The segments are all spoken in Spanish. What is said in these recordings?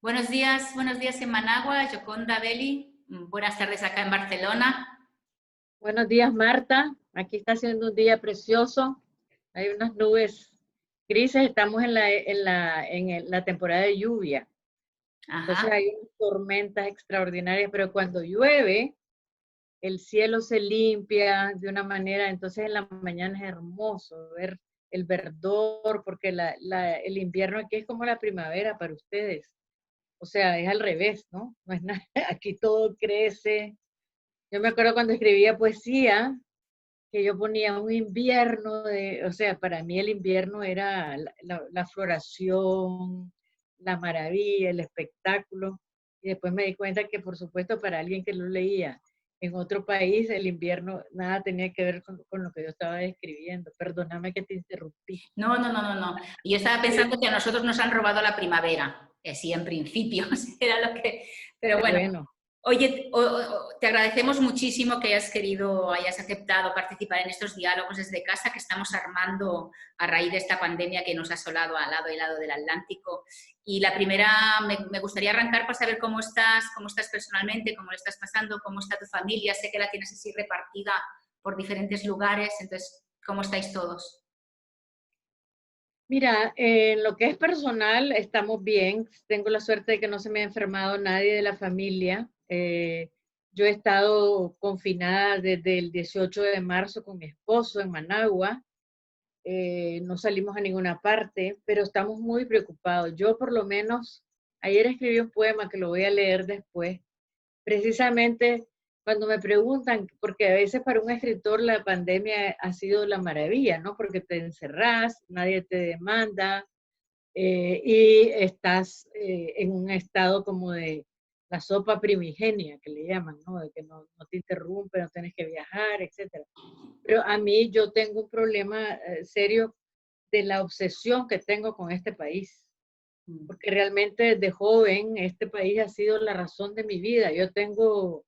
Buenos días en Managua, Yoconda Belli. Buenas tardes acá en Barcelona. Buenos días, Marta. Aquí está haciendo un día precioso. Hay unas nubes grises. Estamos en la temporada de lluvia. Entonces Ajá. hay unas tormentas extraordinarias, pero cuando llueve, el cielo se limpia de una manera. Entonces en la mañana es hermoso ver el verdor, porque el invierno aquí es como la primavera para ustedes. O sea, es al revés, ¿no? No es nada. Aquí todo crece. Yo me acuerdo cuando escribía poesía, que yo ponía un invierno o sea, para mí el invierno era la floración, la maravilla, el espectáculo. Y después me di cuenta que, por supuesto, para alguien que lo leía en otro país, el invierno nada tenía que ver con lo que yo estaba describiendo. Perdóname que te interrumpí. No. Yo estaba pensando que a nosotros nos han robado la primavera. Sí, en principio, era lo que... Pero Qué bueno, bueno. oye, te agradecemos muchísimo que hayas aceptado participar en estos diálogos desde casa que estamos armando a raíz de esta pandemia que nos ha asolado al lado y lado del Atlántico. Y la primera, me gustaría arrancar para saber cómo estás personalmente, cómo le estás pasando, cómo está tu familia. Sé que la tienes así repartida por diferentes lugares, entonces, ¿cómo estáis todos? Mira, en lo que es personal, estamos bien. Tengo la suerte de que no se me ha enfermado nadie de la familia. Yo he estado confinada desde el 18 de marzo con mi esposo en Managua. No salimos a ninguna parte, pero estamos muy preocupados. Yo por lo menos, ayer escribí un poema que lo voy a leer después, precisamente cuando me preguntan, porque a veces para un escritor la pandemia ha sido la maravilla, ¿no? Porque te encerrás, nadie te demanda, y estás en un estado como de la sopa primigenia, que le llaman, ¿no? De que no te interrumpe, no tienes que viajar, etcétera. Pero a mí yo tengo un problema serio de la obsesión que tengo con este país, porque realmente desde joven este país ha sido la razón de mi vida. Yo tengo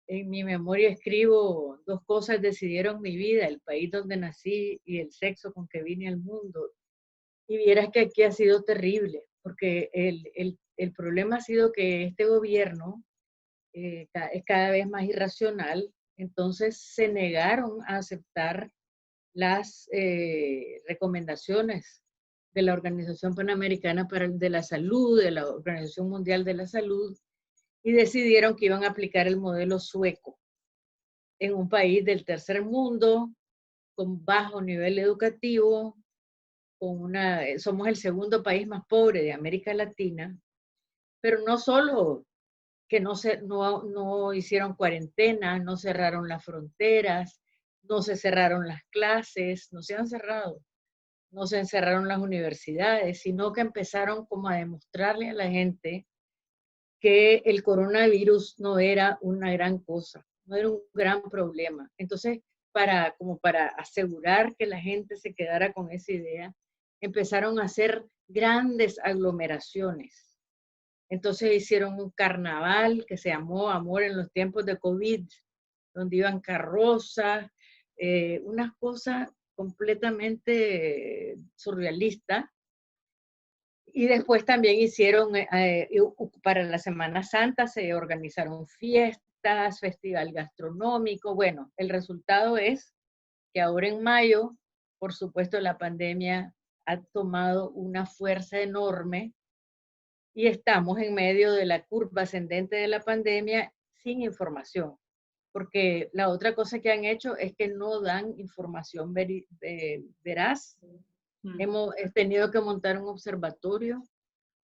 en mi memoria, escribo: dos cosas decidieron mi vida: el país donde nací y el sexo con que vine al mundo. Y vieras que aquí ha sido terrible, porque el problema ha sido que este gobierno es cada vez más irracional. Entonces se negaron a aceptar las recomendaciones de la Organización Panamericana de la Salud, de la Organización Mundial de la Salud, y decidieron que iban a aplicar el modelo sueco en un país del tercer mundo, con bajo nivel educativo, somos el segundo país más pobre de América Latina, pero no solo que no hicieron cuarentena, no cerraron las fronteras, no se cerraron las clases, no se han cerrado, no se encerraron las universidades, sino que empezaron como a demostrarle a la gente que el coronavirus no era una gran cosa, no era un gran problema. Entonces, como para asegurar que la gente se quedara con esa idea, empezaron a hacer grandes aglomeraciones. Entonces hicieron un carnaval que se llamó Amor en los tiempos de COVID, donde iban carrozas, unas cosas completamente surrealistas. Y después también hicieron, para la Semana Santa se organizaron fiestas, festival gastronómico. Bueno, el resultado es que ahora en mayo, por supuesto, la pandemia ha tomado una fuerza enorme y estamos en medio de la curva ascendente de la pandemia sin información. Porque la otra cosa que han hecho es que no dan información veraz. Hemos tenido que montar un observatorio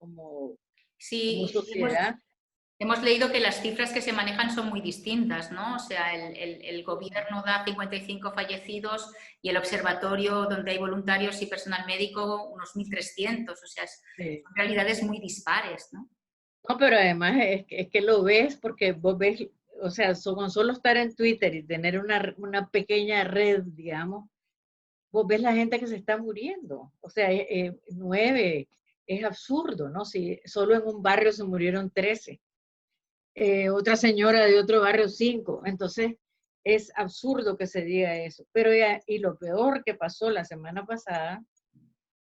como, como Sí, sociedad. hemos leído que las cifras que se manejan son muy distintas, ¿no? O sea, el gobierno da 55 fallecidos y el observatorio donde hay voluntarios y personal médico unos 1.300. O sea, Sí. son realidades muy dispares, ¿no? No, pero además es que lo ves porque vos ves, o sea, con solo estar en Twitter y tener una pequeña red, digamos, vos ves la gente que se está muriendo. O sea, 9, es absurdo, ¿no? Si solo en un barrio se murieron 13. Otra señora de otro barrio 5. Entonces, es absurdo que se diga eso. Pero y lo peor que pasó la semana pasada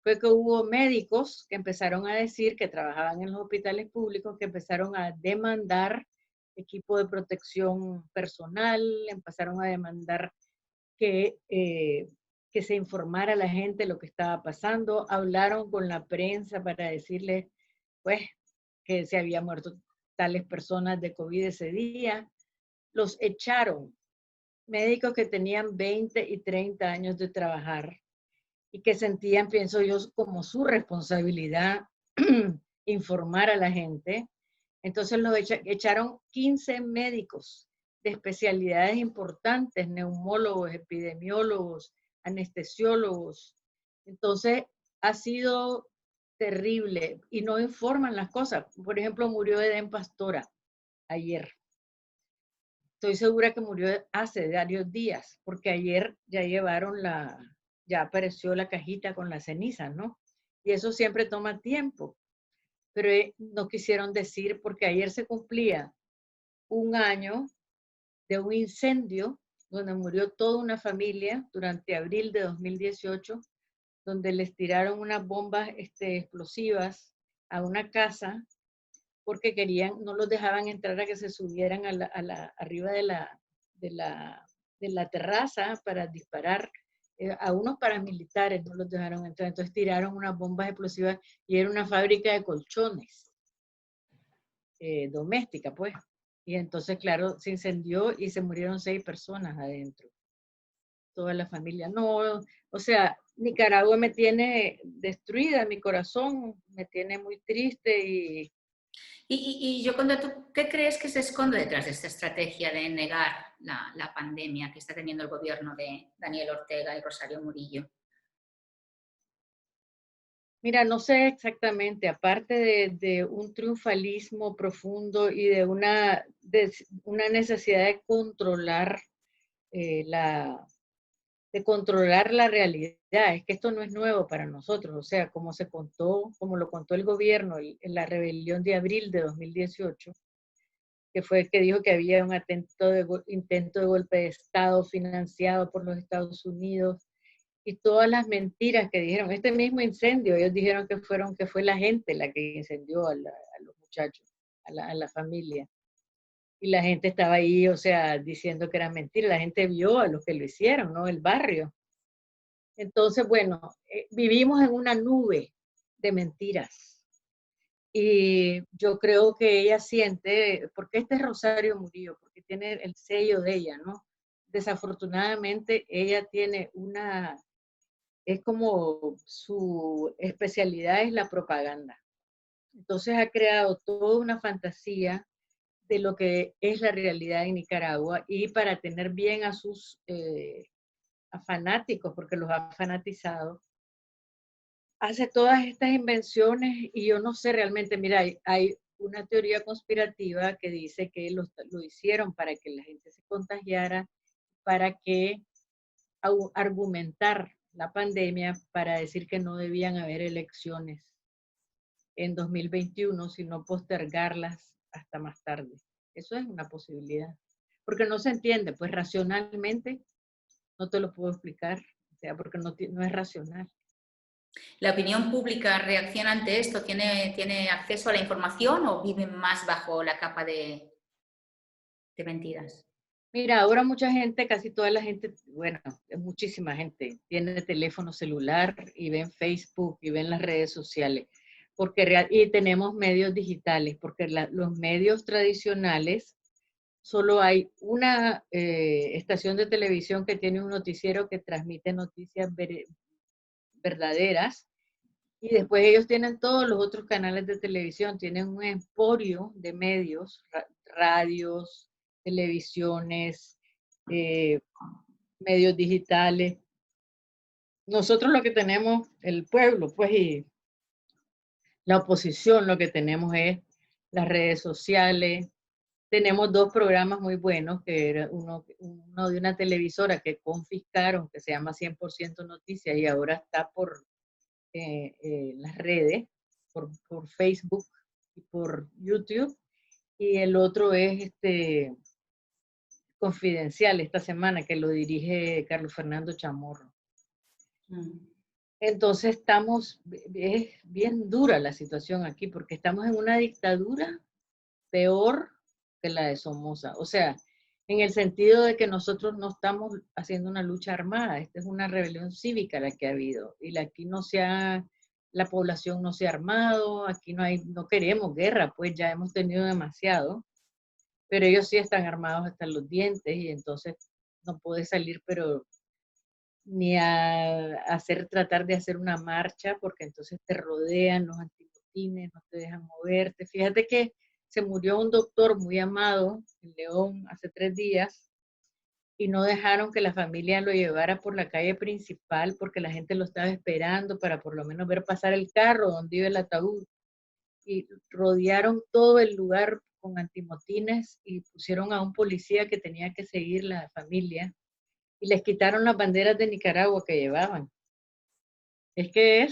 fue que hubo médicos que empezaron a decir que trabajaban en los hospitales públicos, que empezaron a demandar equipo de protección personal, empezaron a demandar que, que se informara a la gente lo que estaba pasando, hablaron con la prensa para decirle, pues, que se había muerto tales personas de COVID ese día, los echaron, médicos que tenían 20 y 30 años de trabajar y que sentían, pienso yo, como su responsabilidad informar a la gente. Entonces los echaron 15 médicos de especialidades importantes, neumólogos, epidemiólogos, anestesiólogos. Entonces ha sido terrible y no informan las cosas. Por ejemplo, murió Eden Pastora ayer. Estoy segura que murió hace varios días, porque ayer ya llevaron ya apareció la cajita con las cenizas, ¿no? Y eso siempre toma tiempo, pero no quisieron decir porque ayer se cumplía un año de un incendio donde murió toda una familia durante abril de 2018, donde les tiraron unas bombas explosivas a una casa porque querían, no los dejaban entrar a que se subieran arriba de la, de la terraza para disparar. A unos paramilitares no los dejaron entrar, entonces tiraron unas bombas explosivas y era una fábrica de colchones doméstica, pues. Y entonces, claro, se incendió y se murieron 6 personas adentro. Toda la familia. No, o sea, Nicaragua me tiene destruida, mi corazón me tiene muy triste y Y yo cuando tú, ¿qué crees que se esconde detrás de esta estrategia de negar la pandemia que está teniendo el gobierno de Daniel Ortega y Rosario Murillo? mira, no sé exactamente, aparte de un triunfalismo profundo y de una necesidad eh, la, de controlar la realidad, es que esto no es nuevo para nosotros, o sea, como se contó, como lo contó el gobierno en la rebelión de abril de 2018, que fue el que dijo que había un intento de golpe de Estado financiado por los Estados Unidos, y todas las mentiras que dijeron. Este mismo incendio, ellos dijeron que fue la gente la que incendió a los muchachos, a la familia. Y la gente estaba ahí, o sea, diciendo que era mentira. La gente vio a los que lo hicieron, ¿no? El barrio. Entonces, bueno, vivimos en una nube de mentiras. Y yo creo que ella siente, porque este es Rosario Murillo, porque tiene el sello de ella, ¿no? Desafortunadamente, ella tiene es como su especialidad es la propaganda. Entonces ha creado toda una fantasía de lo que es la realidad en Nicaragua y para tener bien a sus a fanáticos, porque los ha fanatizado, hace todas estas invenciones y yo no sé realmente, mira, hay una teoría conspirativa que dice que lo hicieron para que la gente se contagiara, para que argumentar la pandemia para decir que no debían haber elecciones en 2021, sino postergarlas hasta más tarde. Eso es una posibilidad. Porque no se entiende, pues racionalmente no te lo puedo explicar, o sea, porque no es racional. ¿La opinión pública reacciona ante esto? ¿Tiene acceso a la información o viven más bajo la capa de mentiras? Mira, ahora mucha gente, casi toda la gente, bueno, muchísima gente tiene teléfono celular y ven Facebook y ven las redes sociales, y tenemos medios digitales, porque los medios tradicionales, solo hay una estación de televisión que tiene un noticiero que transmite noticias verdaderas, y después ellos tienen todos los otros canales de televisión, tienen un emporio de medios, radios, televisiones, eh, medios digitales. Nosotros lo que tenemos, el pueblo, pues, y la oposición, lo que tenemos es las redes sociales. Tenemos 2 programas muy buenos, que era uno de una televisora que confiscaron, que se llama 100% Noticias, y ahora está por las redes, por Facebook y por YouTube. Y el otro es Confidencial esta semana, que lo dirige Carlos Fernando Chamorro. Entonces es bien dura la situación aquí, porque estamos en una dictadura peor que la de Somoza. O sea, en el sentido de que nosotros no estamos haciendo una lucha armada, esta es una rebelión cívica la que ha habido. Y aquí la población no se ha armado, aquí no queremos guerra, pues ya hemos tenido demasiado, pero ellos sí están armados hasta los dientes y entonces no puede salir, pero ni tratar de hacer una marcha, porque entonces te rodean los antimotines, no te dejan moverte. Fíjate que se murió un doctor muy amado en León hace 3 días y no dejaron que la familia lo llevara por la calle principal porque la gente lo estaba esperando para por lo menos ver pasar el carro donde iba el ataúd. Y rodearon todo el lugar con antimotines y pusieron a un policía que tenía que seguir la familia y les quitaron las banderas de Nicaragua que llevaban. Es que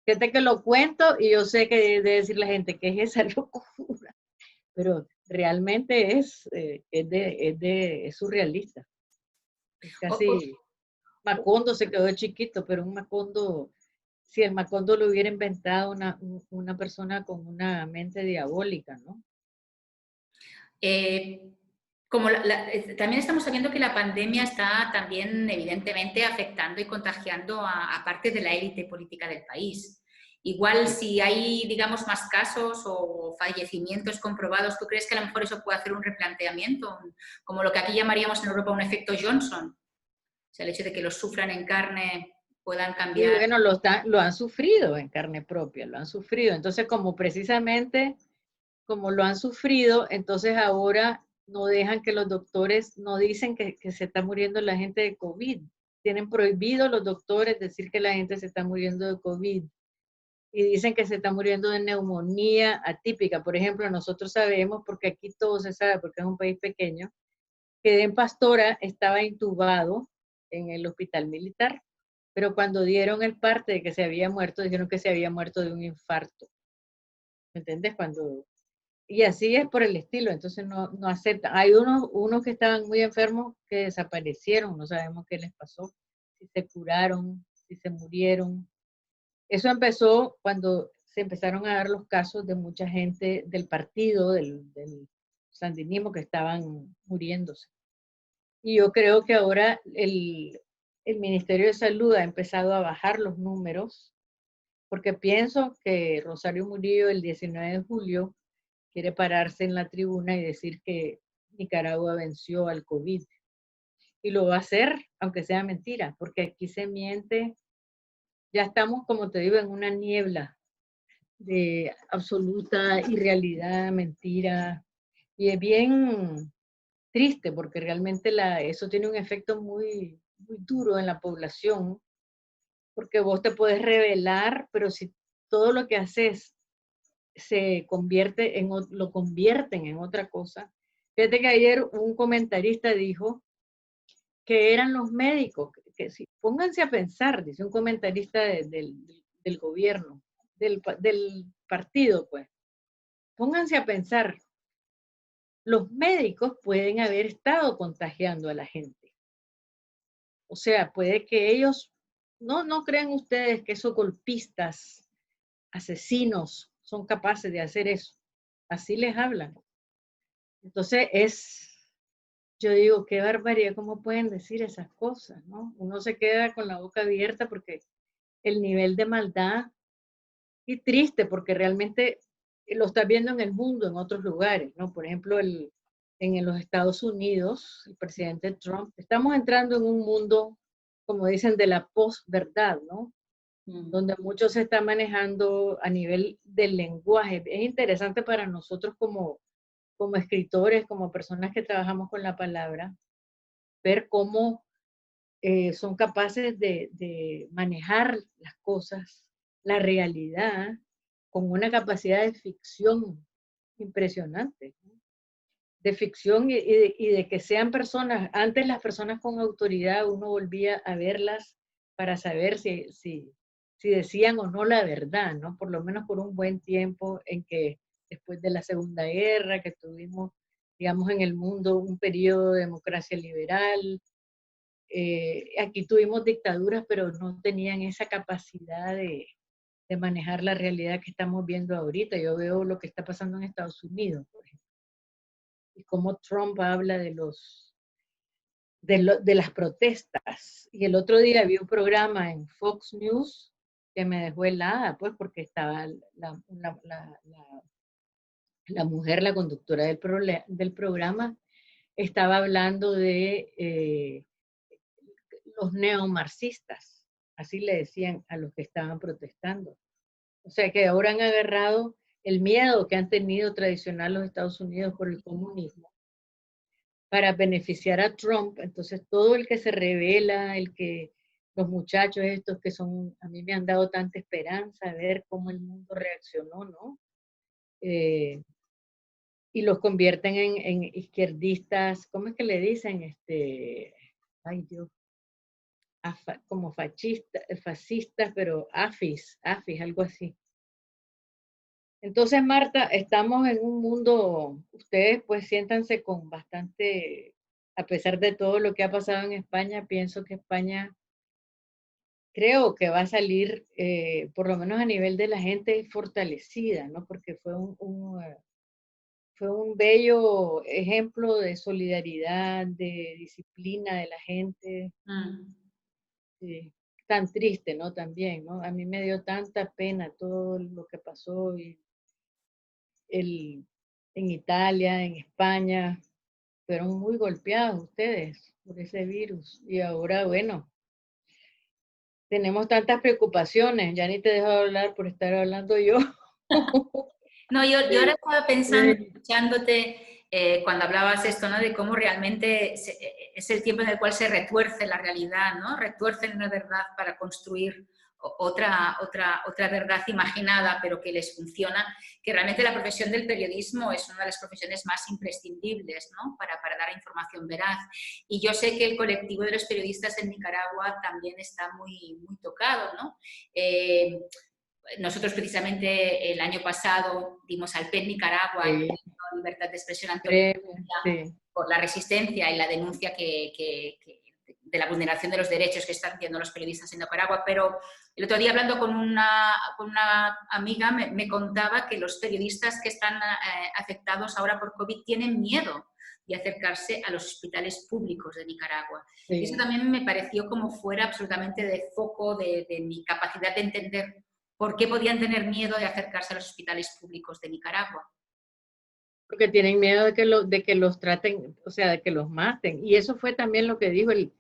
fíjate que lo cuento y yo sé que debe decir la gente que es esa locura, pero realmente es surrealista. Es O- o- casi, Macondo se quedó chiquito, pero un Macondo, si el Macondo lo hubiera inventado una persona con una mente diabólica, ¿no? eh, como también estamos sabiendo que la pandemia está también evidentemente afectando y contagiando a parte de la élite política del país. Igual Sí. si hay, digamos, más casos o fallecimientos comprobados, ¿tú crees que a lo mejor eso puede hacer un replanteamiento? Como lo que aquí llamaríamos en Europa un efecto Johnson. O sea, el hecho de que los sufran en carne puedan Y cambiar. bueno, lo han sufrido en carne propia, lo han sufrido. Entonces, como precisamente como lo han sufrido, entonces ahora no dejan que los doctores, no dicen que se está muriendo la gente de COVID. Tienen prohibido los doctores decir que la gente se está muriendo de COVID. Y dicen que se está muriendo de neumonía atípica. Por ejemplo, nosotros sabemos, porque aquí todo se sabe, porque es un país pequeño, que Den Pastora estaba intubado en el hospital militar, pero cuando dieron el parte de que se había muerto, dijeron que se había muerto de un infarto. ¿Me entiendes? Y así es por el estilo, entonces no aceptan. Hay unos que estaban muy enfermos que desaparecieron, no sabemos qué les pasó, si se curaron, si se murieron. Eso empezó cuando se empezaron a dar los casos de mucha gente del partido, del sandinismo, que estaban muriéndose. Y yo creo que ahora el Ministerio de Salud ha empezado a bajar los números, porque pienso que Rosario Murillo el 19 de julio quiere pararse en la tribuna y decir que Nicaragua venció al COVID. Y lo va a hacer, aunque sea mentira, porque aquí se miente. Ya estamos, como te digo, en una niebla de absoluta irrealidad, mentira. Y es bien triste porque realmente eso tiene un efecto muy duro en la población, porque vos te puedes rebelar, pero si todo lo que haces lo convierten en otra cosa. Fíjate que ayer un comentarista dijo que eran los médicos, que si, pónganse a pensar, dice un comentarista del gobierno, del partido, pues, pónganse a pensar, los médicos pueden haber estado contagiando a la gente. O sea, puede que ellos, no crean ustedes que esos golpistas, asesinos, son capaces de hacer eso. Así les hablan. Entonces yo digo, qué barbaridad, ¿cómo pueden decir esas cosas, no? Uno se queda con la boca abierta porque el nivel de maldad, y triste porque realmente lo estás viendo en el mundo, en otros lugares, ¿no? Por ejemplo, en los Estados Unidos, el presidente Trump, estamos entrando en un mundo, como dicen, de la posverdad, ¿no? Donde mucho se está manejando a nivel del lenguaje. Es interesante para nosotros como escritores, como personas que trabajamos con la palabra, ver cómo son capaces de manejar las cosas, la realidad, con una capacidad de ficción impresionante, ¿no? De ficción y de que sean personas, antes las personas con autoridad uno volvía a verlas para saber si decían o no la verdad, ¿no? Por lo menos por un buen tiempo en que después de la Segunda Guerra, que tuvimos, digamos, en el mundo un periodo de democracia liberal, aquí tuvimos dictaduras, pero no tenían esa capacidad de manejar la realidad que estamos viendo ahorita. Yo veo lo que está pasando en Estados Unidos, por ejemplo, y cómo Trump habla de las protestas. Y el otro día vi un programa en Fox News que me dejó helada, pues, porque estaba la mujer, la conductora del programa, estaba hablando de los neomarxistas, así le decían a los que estaban protestando. O sea que ahora han agarrado el miedo que han tenido tradicional los Estados Unidos por el comunismo para beneficiar a Trump. Entonces todo el que se revela, los muchachos estos que son, a mí me han dado tanta esperanza, ver cómo el mundo reaccionó, ¿no? Y los convierten en izquierdistas, ¿cómo es que le dicen? Ay Dios, como fascistas, pero afis, algo así. Entonces, Marta, estamos en un mundo, ustedes pues siéntanse con bastante, a pesar de todo lo que ha pasado en España, pienso que España creo que va a salir, por lo menos a nivel de la gente, fortalecida, ¿no? Porque fue un bello ejemplo de solidaridad, de disciplina de la gente. Sí, tan triste, ¿no? También, ¿no? A mí me dio tanta pena todo lo que pasó el, en Italia, en España, fueron muy golpeados ustedes por ese virus. Y ahora, bueno, tenemos tantas preocupaciones, ya ni te dejo hablar por estar hablando yo. No, yo ahora estaba pensando, Sí. escuchándote, cuando hablabas esto, ¿no? De cómo realmente es el tiempo en el cual se retuerce la realidad, ¿no? Retuercen una verdad para construir otra verdad imaginada, pero que les funciona, que realmente la profesión del periodismo es una de las profesiones más imprescindibles, ¿no? Para dar información veraz. Y yo sé que el colectivo de los periodistas en Nicaragua también está muy tocado, ¿no? Nosotros precisamente el año pasado dimos al PEN Nicaragua, el Sí, Premio Libertad de Expresión Antonio créeme, María, sí. por la resistencia y la denuncia de la vulneración de los derechos que están haciendo los periodistas en Nicaragua, pero el otro día hablando con una amiga me contaba que los periodistas que están afectados ahora por COVID tienen miedo de acercarse a los hospitales públicos de Nicaragua. Y eso Sí. también me pareció como fuera absolutamente de foco de mi capacidad de entender por qué podían tener miedo de acercarse a los hospitales públicos de Nicaragua. Porque tienen miedo de que los traten, o sea, de que los maten. Y eso fue también lo que dijo el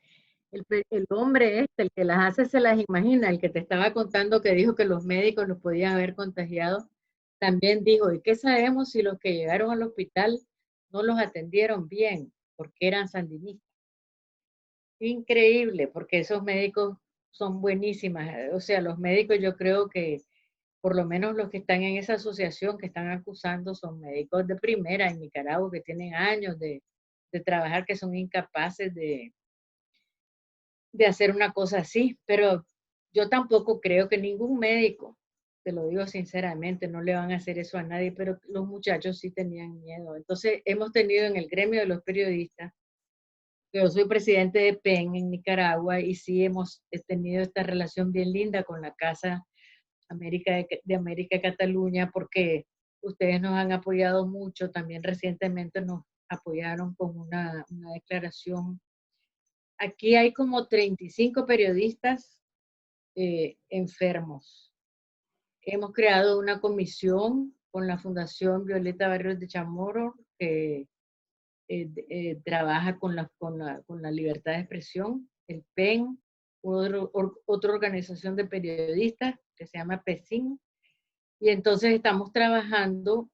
hombre el que las hace se las imagina, el que te estaba contando que dijo que los médicos los podían haber contagiado, también dijo, ¿y qué sabemos si los que llegaron al hospital no los atendieron bien porque eran sandinistas? Increíble, porque esos médicos son buenísimas. O sea, los médicos yo creo que por lo menos los que están en esa asociación que están acusando son médicos de primera en Nicaragua que tienen años de trabajar, que son incapaces de hacer una cosa así, pero yo tampoco creo que ningún médico, te lo digo sinceramente, no le van a hacer eso a nadie, pero los muchachos sí tenían miedo. Entonces hemos tenido en el gremio de los periodistas, yo soy presidente de PEN en Nicaragua y sí hemos tenido esta relación bien linda con la Casa de América Cataluña porque ustedes nos han apoyado mucho, también recientemente nos apoyaron con una declaración. Aquí hay como 35 periodistas enfermos. Hemos creado una comisión con la Fundación Violeta Barrios de Chamorro que trabaja con la libertad de expresión, el PEN, otra organización de periodistas que se llama PECIN, y entonces estamos trabajando,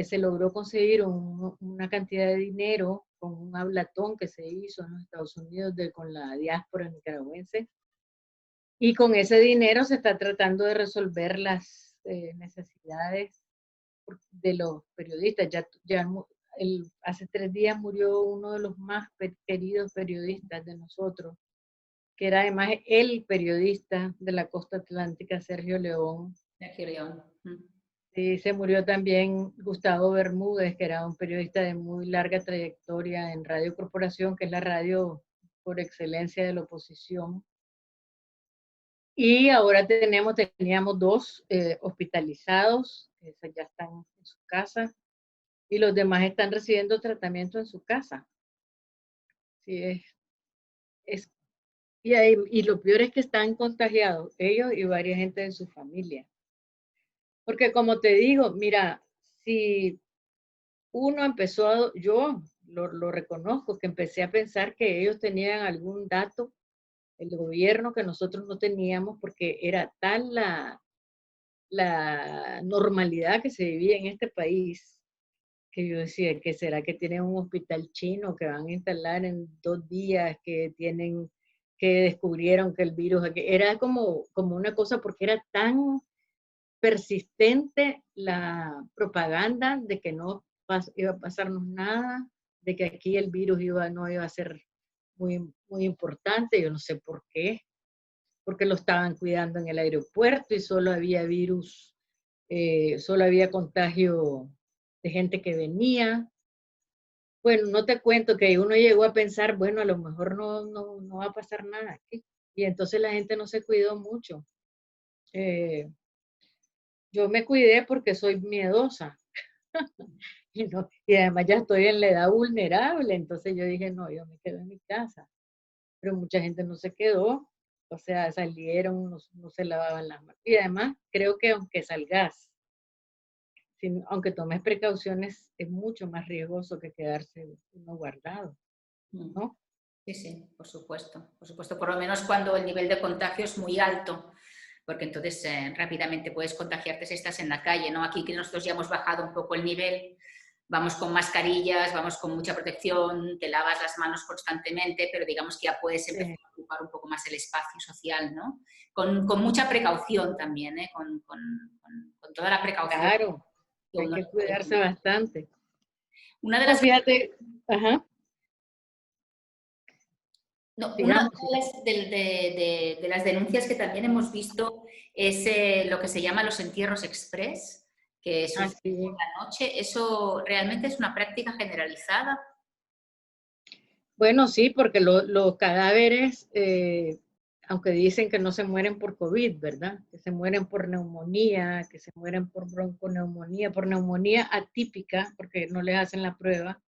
se logró conseguir una cantidad de dinero con un hablatón que se hizo en los Estados Unidos con la diáspora nicaragüense, y con ese dinero se está tratando de resolver las necesidades de los periodistas. Hace 3 días murió uno de los más queridos periodistas de nosotros, que era además el periodista de la costa atlántica, Sergio León. Sergio León. Sí, se murió también Gustavo Bermúdez, que era un periodista de muy larga trayectoria en Radio Corporación, que es la radio por excelencia de la oposición. Y ahora teníamos dos hospitalizados, esos ya están en su casa, y los demás están recibiendo tratamiento en su casa. Sí, es, y lo peor es que están contagiados ellos y varias gente de su familia. Porque como te digo, mira, si uno yo lo reconozco, que empecé a pensar que ellos tenían algún dato, el gobierno, que nosotros no teníamos, porque era tal la normalidad que se vivía en este país, que yo decía, que será que tienen un hospital chino que van a instalar en 2 días, que descubrieron que el virus, era como una cosa, porque era tan persistente la propaganda de que no iba a pasarnos nada, de que aquí el virus no iba a ser muy importante. Yo no sé por qué, porque lo estaban cuidando en el aeropuerto y solo había virus, solo había contagio de gente que venía. Bueno, no te cuento que uno llegó a pensar, bueno, a lo mejor no va a pasar nada aquí. Y entonces la gente no se cuidó mucho. Eh, yo me cuidé porque soy miedosa. Y además ya estoy en la edad vulnerable, entonces yo dije, no, yo me quedo en mi casa. Pero mucha gente no se quedó, o sea, salieron, no se lavaban las manos. Y además, creo que aunque salgas, aunque tomes precauciones, es mucho más riesgoso que quedarse uno guardado, ¿no? Sí, sí, por supuesto, por supuesto. Por lo menos cuando el nivel de contagio es muy alto, porque entonces rápidamente puedes contagiarte si estás en la calle, ¿no? Aquí que nosotros ya hemos bajado un poco el nivel, vamos con mascarillas, vamos con mucha protección, te lavas las manos constantemente, pero digamos que ya puedes empezar a ocupar un poco más el espacio social, ¿no? Con mucha precaución también, ¿eh? Con toda la precaución Claro, que hay uno que puede cuidarse tener. bastante. Una de No, las fíjate, ajá, No, una sigamos. de las denuncias que también hemos visto es lo que se llama los entierros express, que suceden por Así. la noche. ¿Eso realmente es una práctica generalizada? Bueno, sí, porque los cadáveres, aunque dicen que no se mueren por COVID, ¿verdad? Que se mueren por neumonía, que se mueren por bronconeumonía, por neumonía atípica, porque no les hacen la prueba.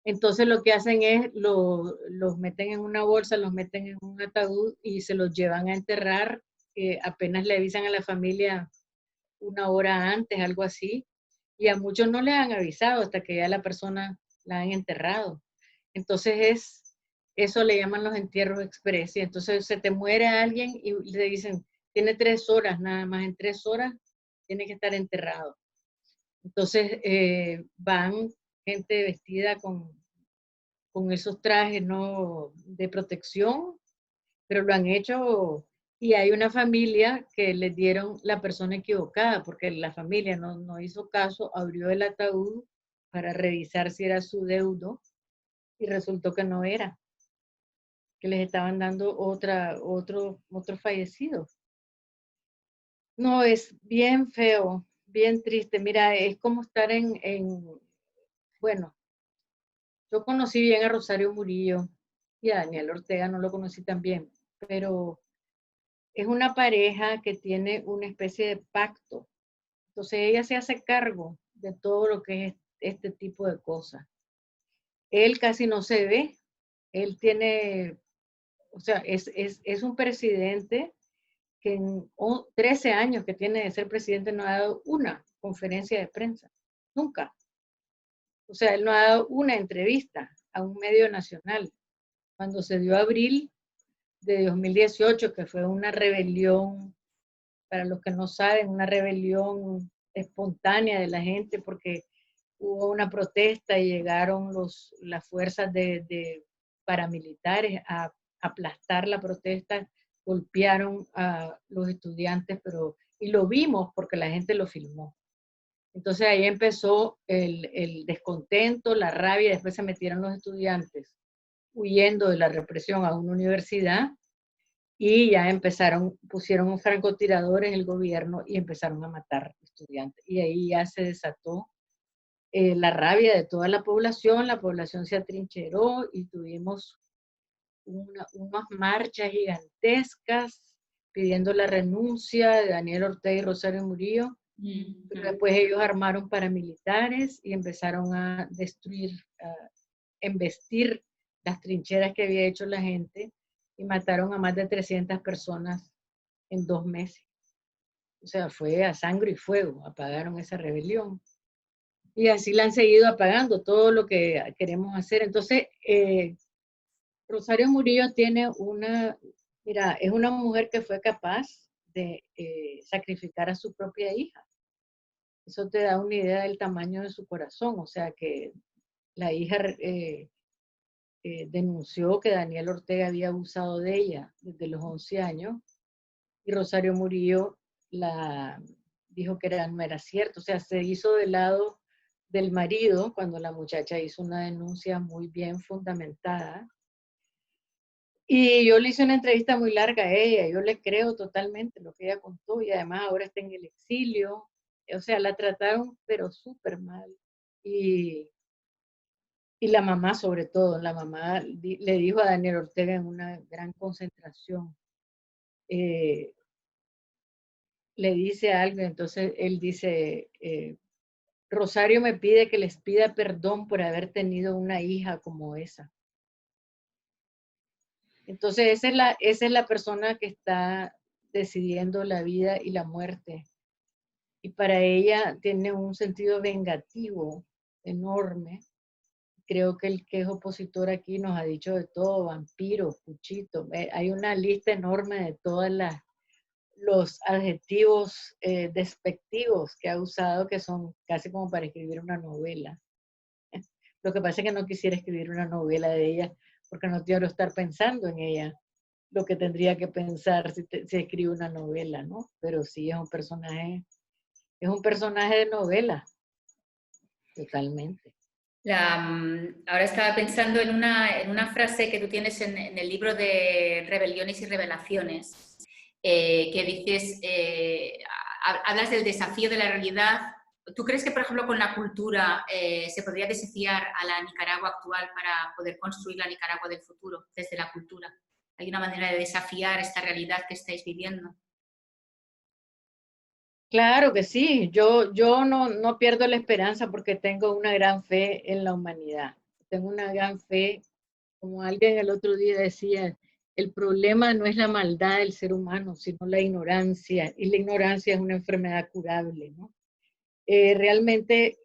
Entonces lo que hacen es los meten en una bolsa, los meten en un ataúd y se los llevan a enterrar. Apenas le avisan a la familia 1 hora antes, algo así. Y a muchos no les han avisado hasta que ya la persona la han enterrado. Entonces eso le llaman los entierros express. Y entonces se te muere alguien y le dicen, tiene 3 horas nada más, en 3 horas tiene que estar enterrado. Entonces van gente vestida con esos trajes, ¿no?, de protección, pero lo han hecho y hay una familia que les dieron la persona equivocada porque la familia no hizo caso, abrió el ataúd para revisar si era su deudo y resultó que no era, que les estaban dando otro fallecido. No, es bien feo, bien triste. Mira, es como estar bueno, yo conocí bien a Rosario Murillo y a Daniel Ortega no lo conocí tan bien, pero es una pareja que tiene una especie de pacto. Entonces ella se hace cargo de todo lo que es este tipo de cosas. Él casi no se ve, él tiene, o sea, es un presidente que en 13 años que tiene de ser presidente no ha dado una conferencia de prensa, nunca. O sea, él no ha dado una entrevista a un medio nacional. Cuando se dio abril de 2018, que fue una rebelión, para los que no saben, una rebelión espontánea de la gente, porque hubo una protesta y llegaron las fuerzas de paramilitares a aplastar la protesta, golpearon a los estudiantes, y lo vimos porque la gente lo filmó. Entonces ahí empezó el descontento, la rabia, después se metieron los estudiantes huyendo de la represión a una universidad y ya pusieron un francotirador en el gobierno y empezaron a matar estudiantes. Y ahí ya se desató la rabia de toda la población se atrincheró y tuvimos unas marchas gigantescas pidiendo la renuncia de Daniel Ortega y Rosario Murillo, pero después ellos armaron paramilitares y empezaron a destruir, a embestir las trincheras que había hecho la gente y mataron a más de 300 personas en 2 meses. O sea, fue a sangre y fuego, apagaron esa rebelión. Y así la han seguido apagando, todo lo que queremos hacer. Entonces, Rosario Murillo tiene mira, es una mujer que fue capaz de sacrificar a su propia hija. Eso te da una idea del tamaño de su corazón, o sea que la hija denunció que Daniel Ortega había abusado de ella desde los 11 años y Rosario Murillo dijo que no era cierto, o sea, se hizo del lado del marido cuando la muchacha hizo una denuncia muy bien fundamentada. Y yo le hice una entrevista muy larga a ella, yo le creo totalmente lo que ella contó y además ahora está en el exilio, o sea, la trataron pero súper mal. Y la mamá sobre todo, la mamá le dijo a Daniel Ortega en una gran concentración, le dice algo, entonces él dice, Rosario me pide que les pida perdón por haber tenido una hija como esa. Entonces esa es la persona que está decidiendo la vida y la muerte. Y para ella tiene un sentido vengativo enorme. Creo que el que es opositor aquí nos ha dicho de todo, vampiro, puchito. Hay una lista enorme de todos los adjetivos despectivos que ha usado que son casi como para escribir una novela. Lo que pasa es que no quisiera escribir una novela de ella porque no quiero estar pensando en ella lo que tendría que pensar si escribe una novela, ¿no? Pero sí es un personaje de novela, totalmente. Ahora estaba pensando en una frase que tú tienes en el libro de Rebeliones y Revelaciones, que dices, hablas del desafío de la realidad. ¿Tú crees que, por ejemplo, con la cultura se podría desafiar a la Nicaragua actual para poder construir la Nicaragua del futuro desde la cultura? ¿Hay una manera de desafiar esta realidad que estáis viviendo? Claro que sí, yo no pierdo la esperanza porque tengo una gran fe en la humanidad. Tengo una gran fe, como alguien el otro día decía, el problema no es la maldad del ser humano, sino la ignorancia, y la ignorancia es una enfermedad curable, ¿no? Realmente,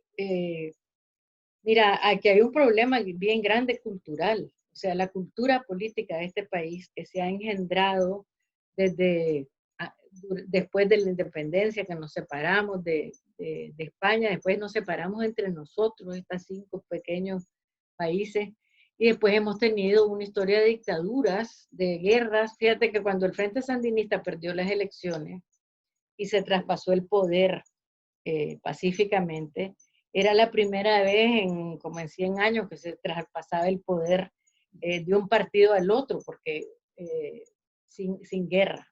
mira, aquí hay un problema bien grande cultural, o sea, la cultura política de este país que se ha engendrado desde después de la independencia, que nos separamos de España, después nos separamos entre nosotros, estos 5 pequeños países, y después hemos tenido una historia de dictaduras, de guerras. Fíjate que cuando el Frente Sandinista perdió las elecciones y se traspasó el poder pacíficamente, era la primera vez como en 100 años que se traspasaba el poder de un partido al otro, porque sin guerra.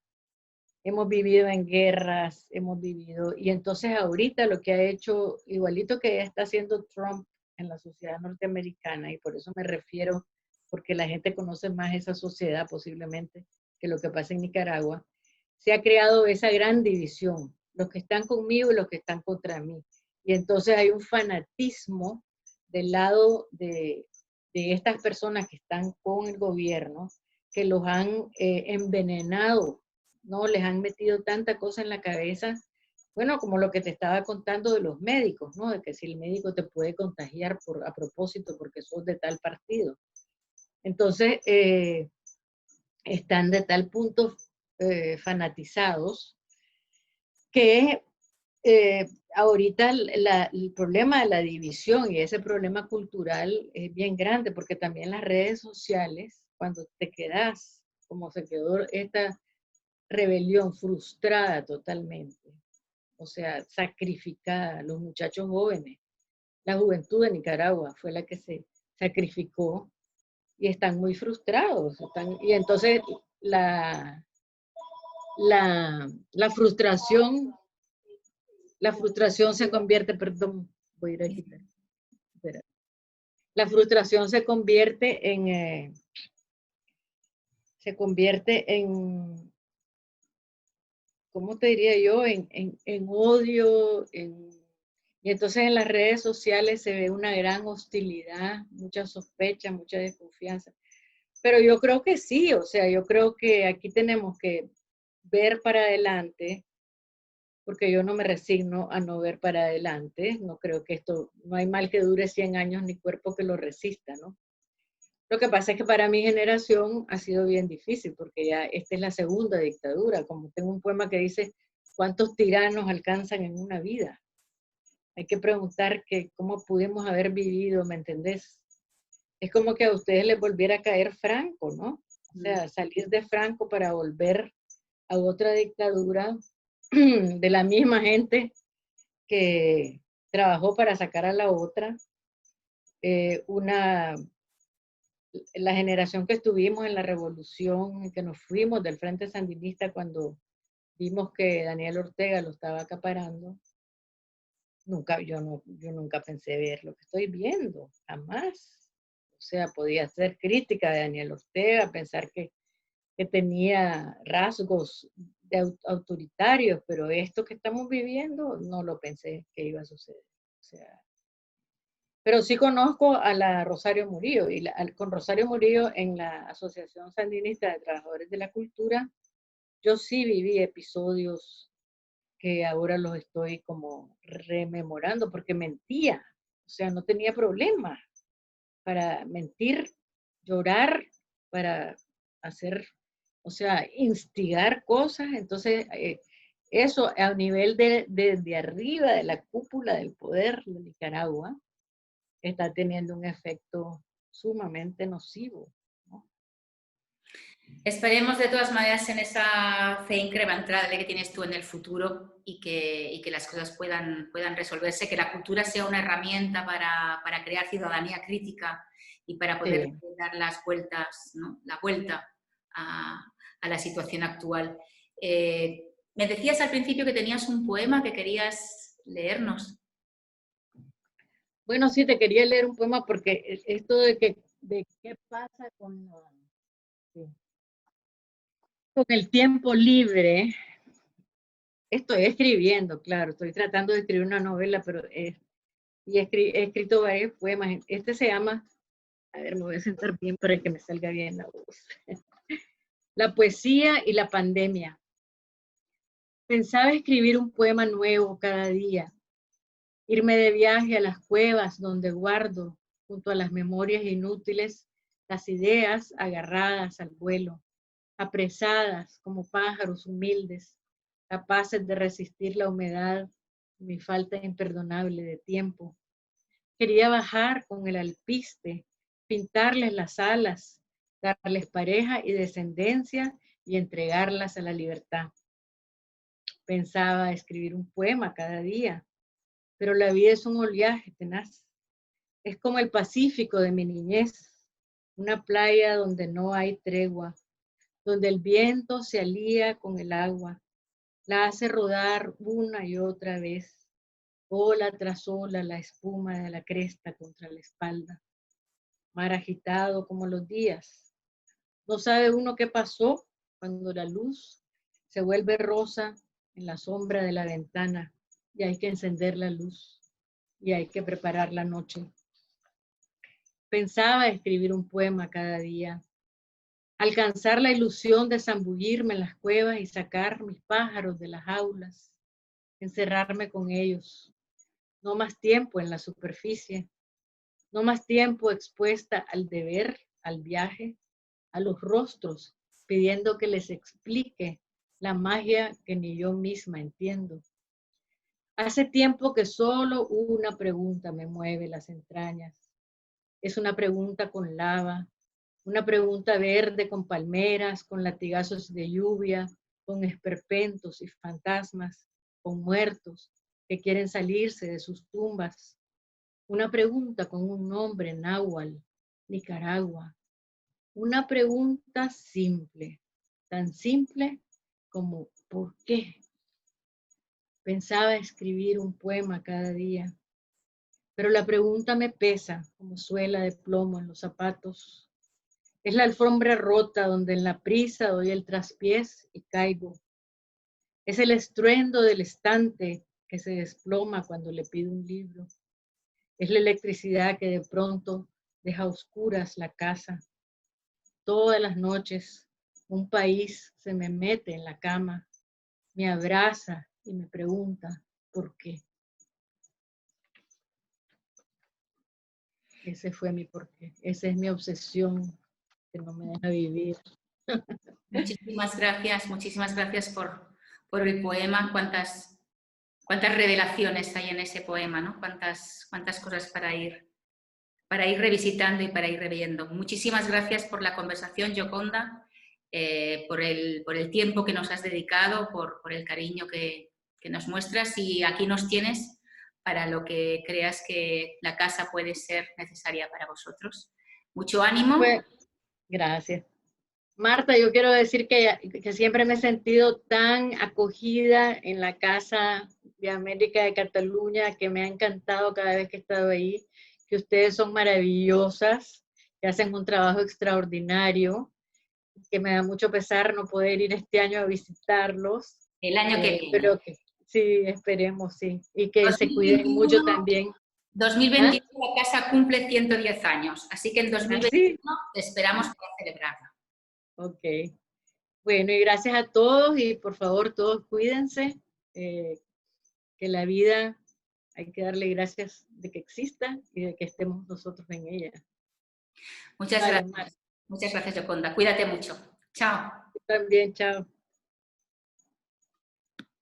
Hemos vivido en guerras, y entonces ahorita lo que ha hecho, igualito que está haciendo Trump en la sociedad norteamericana, y por eso me refiero, porque la gente conoce más esa sociedad posiblemente que lo que pasa en Nicaragua, se ha creado esa gran división, los que están conmigo y los que están contra mí. Y entonces hay un fanatismo del lado de estas personas que están con el gobierno, que los han envenenado, ¿no? Les han metido tanta cosa en la cabeza, bueno, como lo que te estaba contando de los médicos, ¿no? De que si el médico te puede contagiar a propósito porque sos de tal partido. Entonces, están de tal punto fanatizados que ahorita el problema de la división y ese problema cultural es bien grande porque también las redes sociales, cuando te quedas, como se quedó esta rebelión frustrada totalmente, o sea, sacrificada, los muchachos jóvenes, la juventud de Nicaragua fue la que se sacrificó y están muy frustrados. Y entonces la, la frustración se convierte, perdón, voy a ir a quitar, espera. La frustración se convierte se convierte en, ¿cómo te diría yo? En odio, y entonces en las redes sociales se ve una gran hostilidad, mucha sospecha, mucha desconfianza. Pero yo creo que sí, o sea, yo creo que aquí tenemos que ver para adelante, porque yo no me resigno a no ver para adelante, no creo que esto, no hay mal que dure 100 años ni cuerpo que lo resista, ¿no? Lo que pasa es que para mi generación ha sido bien difícil, porque ya esta es la segunda dictadura, como tengo un poema que dice, ¿cuántos tiranos alcanzan en una vida? Hay que preguntar que cómo pudimos haber vivido, ¿me entendés? Es como que a ustedes les volviera a caer Franco, ¿no? O sea, salir de Franco para volver a otra dictadura de la misma gente que trabajó para sacar a la otra. La generación que estuvimos en la revolución, que nos fuimos del Frente Sandinista cuando vimos que Daniel Ortega lo estaba acaparando, yo nunca pensé ver lo que estoy viendo, jamás. O sea, podía ser crítica de Daniel Ortega, pensar que tenía rasgos autoritarios, pero esto que estamos viviendo no lo pensé que iba a suceder. O sea, pero sí conozco a la Rosario Murillo, y con Rosario Murillo en la Asociación Sandinista de Trabajadores de la Cultura, yo sí viví episodios que ahora los estoy como rememorando, porque mentía, o sea, no tenía problema para mentir, llorar, para hacer, o sea, instigar cosas. Entonces, eso a nivel de arriba, de la cúpula del poder de Nicaragua, está teniendo un efecto sumamente nocivo, ¿no? Esperemos de todas maneras en esa fe incremental que tienes tú en el futuro y que las cosas puedan resolverse, que la cultura sea una herramienta para crear ciudadanía crítica y para poder Sí. dar las vueltas, ¿no? La vuelta a, a la situación actual. Me decías al principio que tenías un poema que querías leernos. Bueno, sí, te quería leer un poema porque esto de qué pasa sí, con el tiempo libre. Estoy escribiendo, claro, estoy tratando de escribir una novela, pero he escrito varios poemas. Este se llama, a ver, me voy a sentar bien para que me salga bien la voz. La poesía y la pandemia. Pensaba escribir un poema nuevo cada día, irme de viaje a las cuevas donde guardo, junto a las memorias inútiles, las ideas agarradas al vuelo, apresadas como pájaros humildes, capaces de resistir la humedad y mi falta imperdonable de tiempo. Quería bajar con el alpiste, pintarles las alas, darles pareja y descendencia y entregarlas a la libertad. Pensaba escribir un poema cada día, pero la vida es un oleaje tenaz. Es como el Pacífico de mi niñez, una playa donde no hay tregua, donde el viento se alía con el agua, la hace rodar una y otra vez, ola tras ola, la espuma de la cresta contra la espalda, mar agitado como los días. No sabe uno qué pasó cuando la luz se vuelve rosa en la sombra de la ventana y hay que encender la luz y hay que preparar la noche. Pensaba escribir un poema cada día, alcanzar la ilusión de zambullirme en las cuevas y sacar mis pájaros de las aulas, encerrarme con ellos. No más tiempo en la superficie, no más tiempo expuesta al deber, al viaje, a los rostros, pidiendo que les explique la magia que ni yo misma entiendo. Hace tiempo que solo una pregunta me mueve las entrañas. Es una pregunta con lava, una pregunta verde con palmeras, con latigazos de lluvia, con esperpentos y fantasmas, con muertos que quieren salirse de sus tumbas. Una pregunta con un nombre náhuatl, Nicaragua. Una pregunta simple, tan simple como ¿por qué? Pensaba escribir un poema cada día, pero la pregunta me pesa como suela de plomo en los zapatos. Es la alfombra rota donde en la prisa doy el traspiés y caigo. Es el estruendo del estante que se desploma cuando le pido un libro. Es la electricidad que de pronto deja a oscuras la casa. Todas las noches un país se me mete en la cama, me abraza y me pregunta por qué. Ese fue mi porqué. Esa es mi obsesión que no me deja vivir. Muchísimas gracias por el poema. Cuántas revelaciones hay en ese poema, ¿no? Cuántas cosas para ir revisitando y para ir reviendo. Muchísimas gracias por la conversación, Gioconda, por el tiempo que nos has dedicado, por el cariño que nos muestras, y aquí nos tienes para lo que creas que la casa puede ser necesaria para vosotros. Mucho ánimo. Pues, gracias. Marta, yo quiero decir que siempre me he sentido tan acogida en la Casa de América de Cataluña, que me ha encantado cada vez que he estado ahí, que ustedes son maravillosas, que hacen un trabajo extraordinario, que me da mucho pesar no poder ir este año a visitarlos, El año que viene. pero que sí, esperemos, sí, y que se 2021, cuiden mucho también. 2021 la casa cumple 110 años, así que en 2021 te esperamos para celebrarla. Ok. Bueno, y gracias a todos, y por favor todos cuídense, que la vida hay que darle gracias de que exista y de que estemos nosotros en ella. Muchas gracias. Muchas gracias, Gioconda. Cuídate mucho. Chao. También, chao.